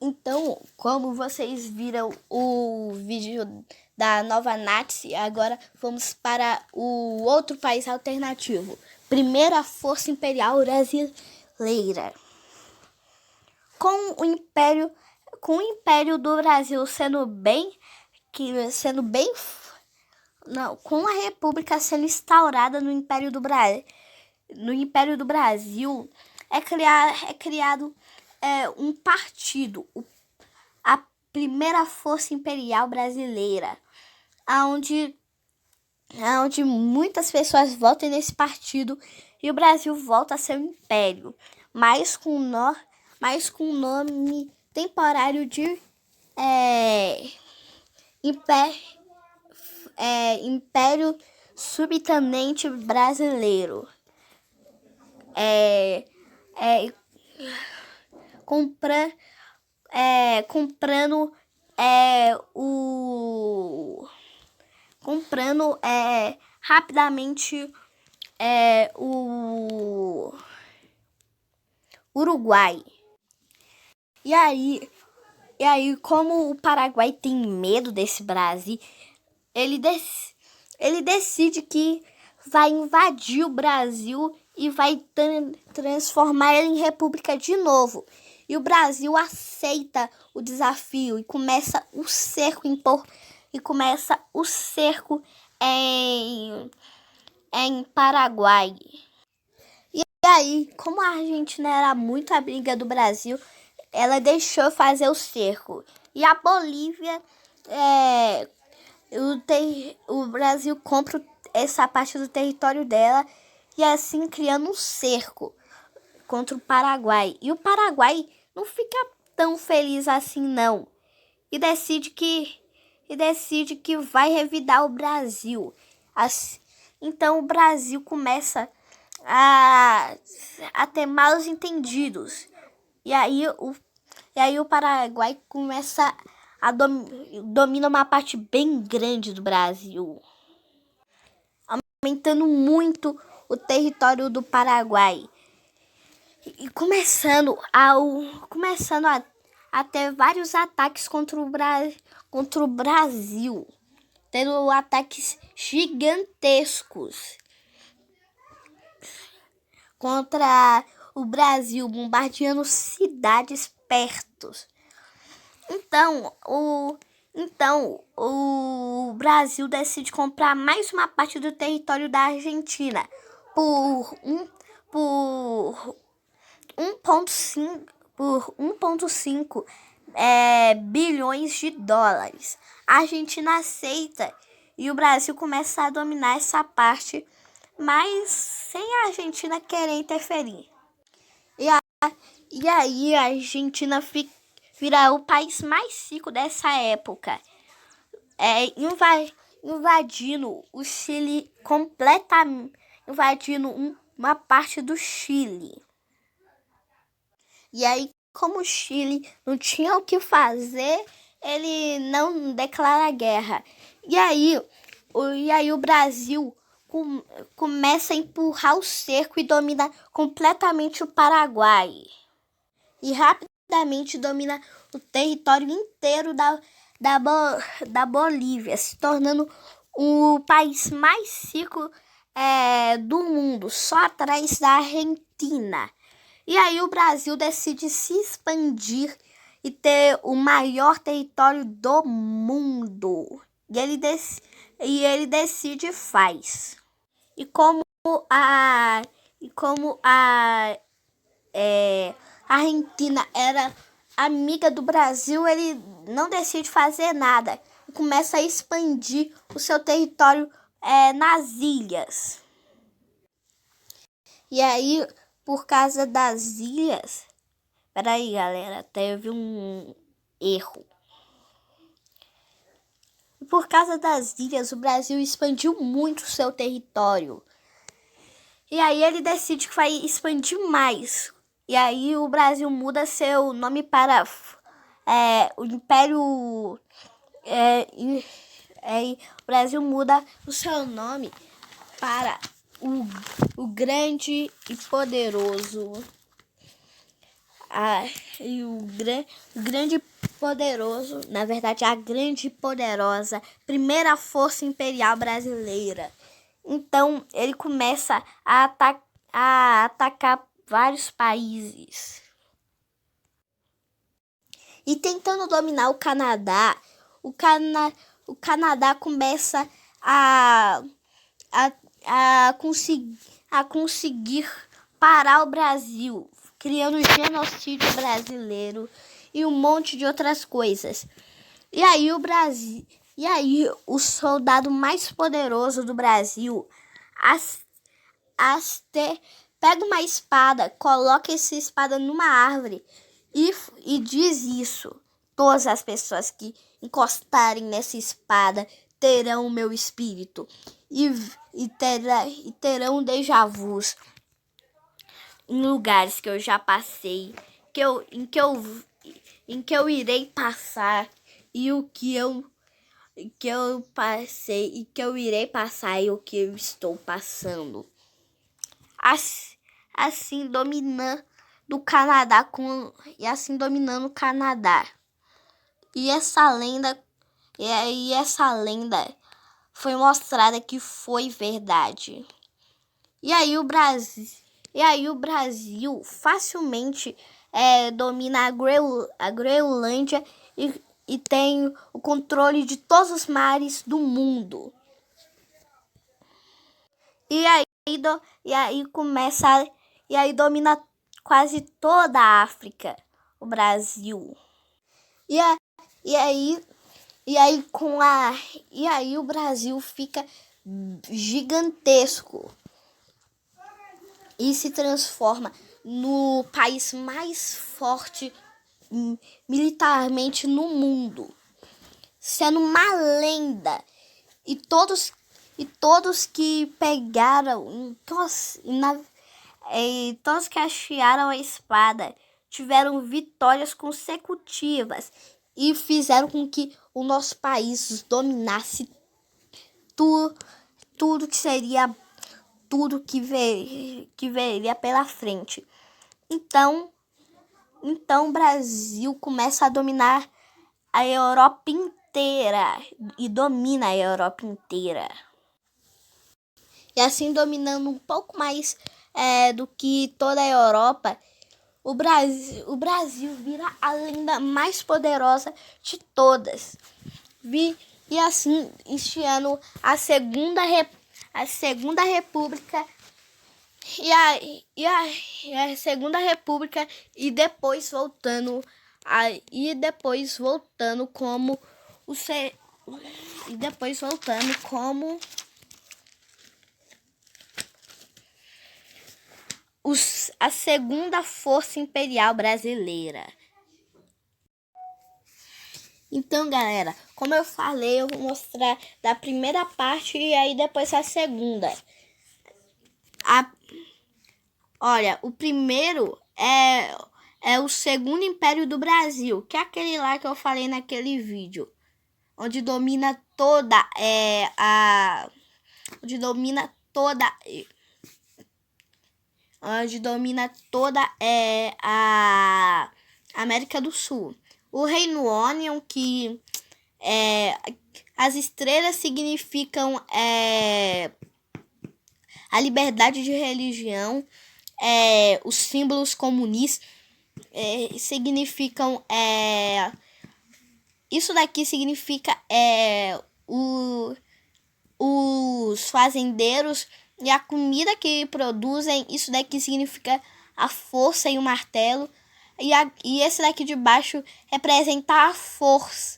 Então, como vocês viram o vídeo da nova Nazi, agora vamos para o outro país alternativo. Primeira Força Imperial Brasileira. Com o Império do Brasil com a República sendo instaurada no Império do Brasil, é criado um partido, a Primeira Força Imperial Brasileira, onde muitas pessoas votam nesse partido e o Brasil volta a ser um império, mas com o nome temporário de Império Subtenente Brasileiro. Comprando rapidamente o Uruguai. E aí, como o Paraguai tem medo desse Brasil, ele decide que vai invadir o Brasil e vai transformar ele em república de novo. E o Brasil aceita o desafio e começa o cerco em Paraguai. E aí, como a Argentina era muito amiga do Brasil, ela deixou fazer o cerco. E a Bolívia, o Brasil compra essa parte do território dela e assim criando um cerco contra o Paraguai. E o Paraguai não fica tão feliz assim não. E decide que vai revidar o Brasil. Então o Brasil começa a ter maus entendidos. E aí o Paraguai começa a domina uma parte bem grande do Brasil, aumentando muito o território do Paraguai. E começando a ter vários ataques contra o Brasil, tendo ataques gigantescos contra o Brasil, bombardeando cidades perto. Então o Brasil decide comprar mais uma parte do território da Argentina por 1,5 bilhões de dólares. A Argentina aceita e o Brasil começa a dominar essa parte, mas sem a Argentina querer interferir. E aí a Argentina vira o país mais rico dessa época, invadindo o Chile completamente, invadindo uma parte do Chile. E aí, como o Chile não tinha o que fazer, ele não declara guerra. E aí o Brasil começa a empurrar o cerco e domina completamente o Paraguai. E rapidamente domina o território inteiro da Bolívia, se tornando o país mais rico do mundo, só atrás da Argentina. E aí o Brasil decide se expandir e ter o maior território do mundo. E ele decide e faz. E como a Argentina era amiga do Brasil, ele não decide fazer nada e começa a expandir o seu território nas ilhas. E aí, por causa das ilhas... Peraí, galera, teve um erro. Por causa das ilhas, o Brasil expandiu muito o seu território. E aí ele decide que vai expandir mais. E aí o Brasil muda seu nome para o Império... o Brasil muda o seu nome para o Grande e Poderoso o grande poderoso, na verdade, a grande e poderosa primeira força imperial brasileira. Então, ele começa a atacar vários países. E tentando dominar o Canadá, o Canadá começa a conseguir parar o Brasil, criando o genocídio brasileiro e um monte de outras coisas. E aí o soldado mais poderoso do Brasil pega uma espada, coloca essa espada numa árvore e diz isso: todas as pessoas que encostarem nessa espada terão o meu espírito e terão déjà vus em lugares que eu já passei, em que eu irei passar, e o que eu passei e que eu irei passar e o que eu estou passando. Assim dominando o Canadá dominando o Canadá. E essa lenda foi mostrada que foi verdade. E aí o Brasil facilmente domina a Groenlândia e tem o controle de todos os mares do mundo. E aí domina quase toda a África, o Brasil. E aí o Brasil fica gigantesco e se transforma no país mais forte militarmente no mundo, sendo uma lenda. E todos que pegaram, todos que achearam a espada tiveram vitórias consecutivas e fizeram com que o nosso país dominasse tudo que seria, tudo que veria pela frente. Então o Brasil começa a dominar a Europa inteira e domina a Europa inteira. E assim, dominando um pouco mais do que toda a Europa, o Brasil vira a lenda mais poderosa de todas. E assim, iniciando a Segunda República e a Segunda República e depois voltando como a Segunda Força Imperial Brasileira. Então, galera, como eu falei, eu vou mostrar da primeira parte e aí depois a segunda. Olha, o primeiro é o Segundo Império do Brasil, que é aquele lá que eu falei naquele vídeo, onde domina toda a América do Sul. O Reino Onion, que as estrelas significam a liberdade de religião, os símbolos comunistas significam isso daqui significa os fazendeiros e a comida que produzem. Isso daqui significa a força e o martelo. E esse daqui de baixo representa a força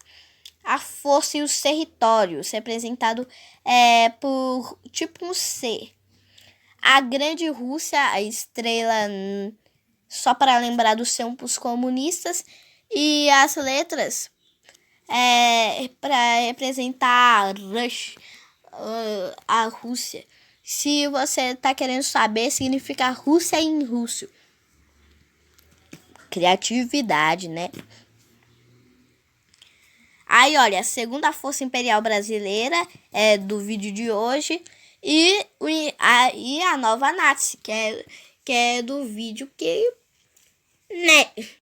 e os territórios, representado por tipo um C. A Grande Rússia, a estrela, só para lembrar dos tempos comunistas, e as letras para representar a Rússia. Se você tá querendo saber, significa Rússia em russo. Criatividade, né? Aí, olha, a Segunda Força Imperial Brasileira do vídeo de hoje. E a Nova Nazi, que é do vídeo Né?